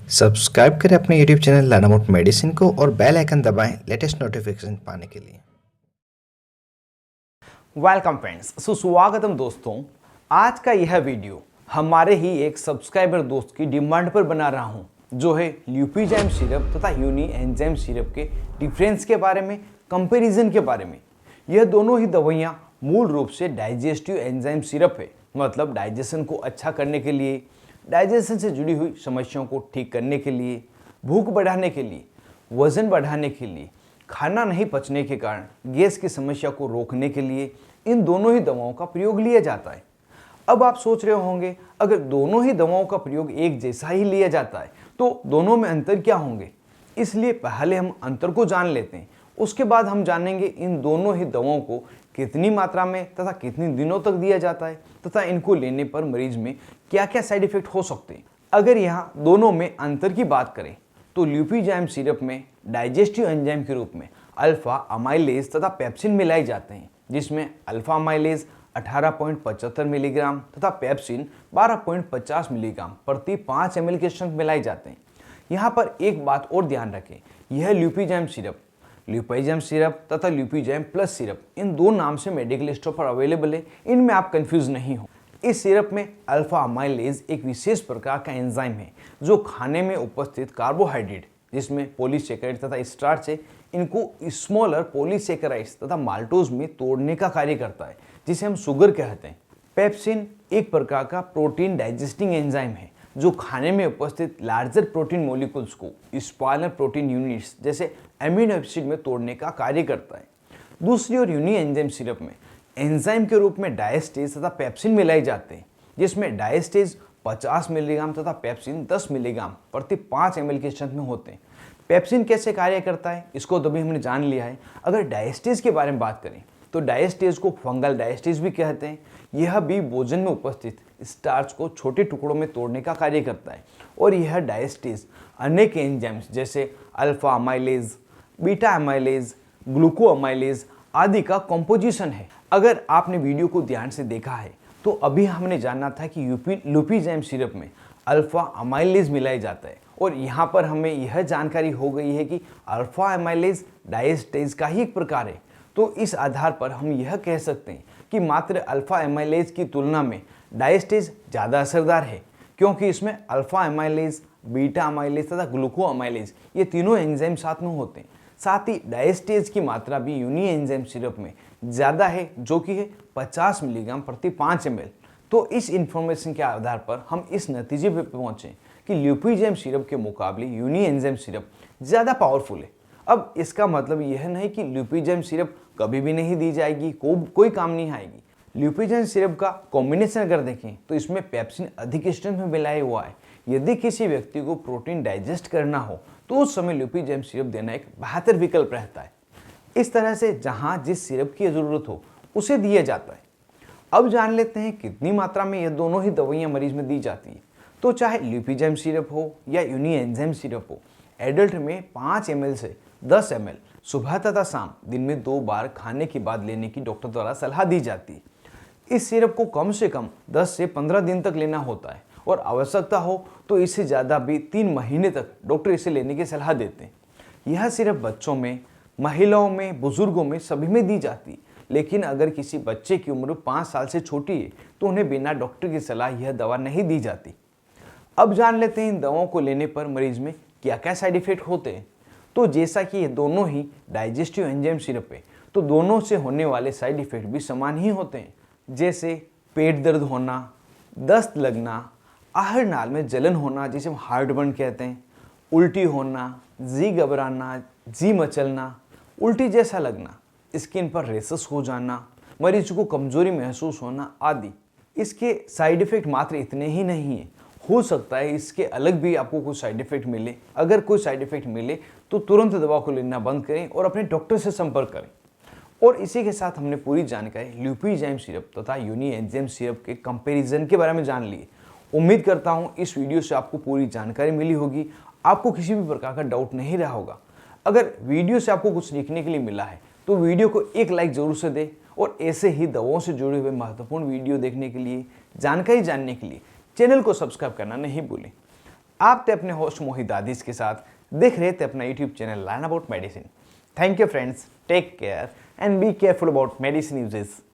Subscribe करें अपने YouTube channel लानामोट medicine को और बेल आइकन दबाएं लेटेस्ट नोटिफिकेशन पाने के लिए। वेलकम फ्रेंड्स, सुस्वागतम दोस्तों। आज का यह वीडियो हमारे ही एक सब्सक्राइबर दोस्त की डिमांड पर बना रहा हूं, जो है ल्यूपीजाइम सिरप तथा यूनी एंजाइम सिरप के डिफरेंस के बारे में, कंपैरिजन के बारे में। यह दोनों ही दवाइयां मूल रूप से डाइजेस्टिव एंजाइम सिरप है, मतलब डाइजेशन को अच्छा करने के लिए, डाइजेशन से जुड़ी हुई समस्याओं को ठीक करने के लिए, भूख बढ़ाने के लिए, वजन बढ़ाने के लिए, खाना नहीं पचने के कारण गैस की समस्या को रोकने के लिए इन दोनों ही दवाओं का प्रयोग लिया जाता है। अब आप सोच रहे होंगे, अगर दोनों ही दवाओं का प्रयोग एक जैसा ही लिया जाता है तो दोनों में अंतर क्या होंगे। इसलिए पहले हम अंतर को जान लेते हैं, उसके बाद हम जानेंगे इन दोनों ही दवाओं को कितनी मात्रा में तथा कितने दिनों तक दिया जाता है तथा इनको लेने पर मरीज में क्या क्या साइड इफेक्ट हो सकते हैं। अगर यहाँ दोनों में अंतर की बात करें तो ल्यूपीजाइम सिरप में डाइजेस्टिव एंजाइम के रूप में अल्फा अमाइलेज तथा पेप्सिन मिलाए जाते हैं, जिसमें अल्फा अमाइलेज 18.75 मिलीग्राम तथा पेप्सिन 12.50 मिलीग्राम प्रति 5 ml के संग मिलाए जाते हैं। यहाँ पर एक बात और ध्यान रखें, यह ल्यूपीजाइम सिरप तथा ल्यूपीजाइम प्लस सिरप इन दो नाम से मेडिकल स्टोर पर अवेलेबल है, इनमें आप कंफ्यूज नहीं हो। इस सिरप में अल्फा अमाइलेज एक विशेष प्रकार का एंजाइम है जो खाने में उपस्थित कार्बोहाइड्रेट, जिसमें पॉलीसेकेराइड तथा स्टार्च है, इनको स्मॉलर पॉलीसेकेराइड्स तथा माल्टोज में तोड़ने का कार्य करता है, जिसे हम शुगर कहते हैं। पेप्सिन एक प्रकार का प्रोटीन डाइजेस्टिंग एंजाइम है जो खाने में उपस्थित लार्जर प्रोटीन मॉलिक्यूल्स को स्मॉलर प्रोटीन यूनिट्स जैसे एमिनो एसिड में तोड़ने का कार्य करता है। दूसरी ओर यूनी एंजाइम सिरप में एंजाइम के रूप में डायस्टेज तथा पेप्सिन मिलाए जाते हैं, जिसमें डायस्टेज 50 मिलीग्राम तथा पेप्सिन 10 मिलीग्राम प्रति 5 ml के स्ट्रेंथ में होते हैं। पेप्सिन कैसे कार्य करता है इसको तो भी हमने जान लिया है। अगर डायस्टेज के बारे में बात करें तो डायस्टेज को फंगल डायस्टेज भी कहते हैं। यह भी भोजन में उपस्थित स्टार्च को छोटे टुकड़ों में तोड़ने का कार्य करता है और यह डायस्टेज अनेक एंजाइम्स जैसे alpha amylase, beta amylase, ग्लूको amylase आदि का कॉम्पोजिशन है। अगर आपने वीडियो को ध्यान से देखा है तो अभी हमने जाना था कि ल्यूपीजाइम सिरप में अल्फा अमाइलेज मिलाया जाता है और यहाँ पर हमें यह जानकारी हो गई है कि अल्फा अमाइलेज डायस्टेज का ही एक प्रकार है। तो इस आधार पर हम यह कह सकते हैं कि मात्र अल्फा अमाइलेज की तुलना में डायस्टेज ज़्यादा असरदार है, क्योंकि इसमें अल्फा अमाइलेज, बीटा अमाइलेज तथा ग्लूको अमाइलेज ये तीनों एंजाइम साथ में होते हैं। साथ ही डायस्टेज की मात्रा भी यूनी एंजाइम सिरप में ज़्यादा है, जो कि है 50 मिलीग्राम प्रति 5 ml। तो इस इंफॉर्मेशन के आधार पर हम इस नतीजे पर पहुँचे कि ल्यूपीजाइम सिरप के मुकाबले यूनी एंजाइम सिरप ज़्यादा पावरफुल है। अब इसका मतलब यह नहीं कि ल्यूपीजाइम सिरप कभी भी नहीं दी जाएगी, कोई काम नहीं आएगी। ल्यूपीजाइम सिरप का कॉम्बिनेशन अगर देखें तो इसमें पेप्सिन अधिक स्ट्रेंथ में मिलाया हुआ है। यदि किसी व्यक्ति को प्रोटीन डाइजेस्ट करना हो तो उस समय ल्यूपीजाइम सिरप देना एक बेहतर विकल्प रहता है। इस तरह से जहां जिस सिरप की ज़रूरत हो उसे दिया जाता है। अब जान लेते हैं कितनी मात्रा में यह दोनों ही दवाइयाँ मरीज में दी जाती हैं। तो चाहे ल्यूपीजाइम सिरप हो या यूनी एंजाइम सिरप हो, एडल्ट में 5 ml से 10 ml सुबह तथा शाम दिन में 2 बार खाने के बाद लेने की डॉक्टर द्वारा सलाह दी जाती है। इस सिरप को कम से कम 10 से 15 दिन तक लेना होता है और आवश्यकता हो तो इससे ज़्यादा भी 3 महीने तक डॉक्टर इसे लेने की सलाह देते हैं। यह सिरप बच्चों में, महिलाओं में, बुजुर्गों में सभी में दी जाती है, लेकिन अगर किसी बच्चे की उम्र 5 साल से छोटी है तो उन्हें बिना डॉक्टर की सलाह यह दवा नहीं दी जाती। अब जान लेते हैं इन दवाओं को लेने पर मरीज में क्या क्या साइड इफेक्ट होते हैं। तो जैसा कि ये दोनों ही डाइजेस्टिव एंजाइम सिरप है तो दोनों से होने वाले साइड इफेक्ट भी समान ही होते हैं, जैसे पेट दर्द होना, दस्त लगना, आहर नाल में जलन होना जिसे हम हार्टबर्न कहते हैं, उल्टी होना, जी घबराना, जी मचलना, उल्टी जैसा लगना, स्किन पर रेशेस हो जाना, मरीज को कमजोरी महसूस होना आदि। इसके साइड इफेक्ट मात्र इतने ही नहीं है, हो सकता है इसके अलग भी आपको कोई साइड इफेक्ट मिले। अगर कोई साइड इफेक्ट मिले तो तुरंत दवा को लेना बंद करें और अपने डॉक्टर से संपर्क करें। और इसी के साथ हमने पूरी जानकारी ल्यूपीजाइम सिरप तथा यूनी एंजाइम सिरप के कंपैरिजन के बारे में जान ली। उम्मीद करता हूँ इस वीडियो से आपको पूरी जानकारी मिली होगी, आपको किसी भी प्रकार का डाउट नहीं रहा होगा। अगर वीडियो से आपको कुछ सीखने के लिए मिला है तो वीडियो को एक लाइक जरूर से दें और ऐसे ही दवाओं से जुड़े हुए महत्वपूर्ण वीडियो देखने के लिए, जानकारी जानने के लिए चैनल को सब्सक्राइब करना नहीं भूलें। आप थे अपने होस्ट मोहित आदिश के साथ, देख रहे थे अपना YouTube channel learn about medicine. Thank you friends, take care and be careful about medicine uses.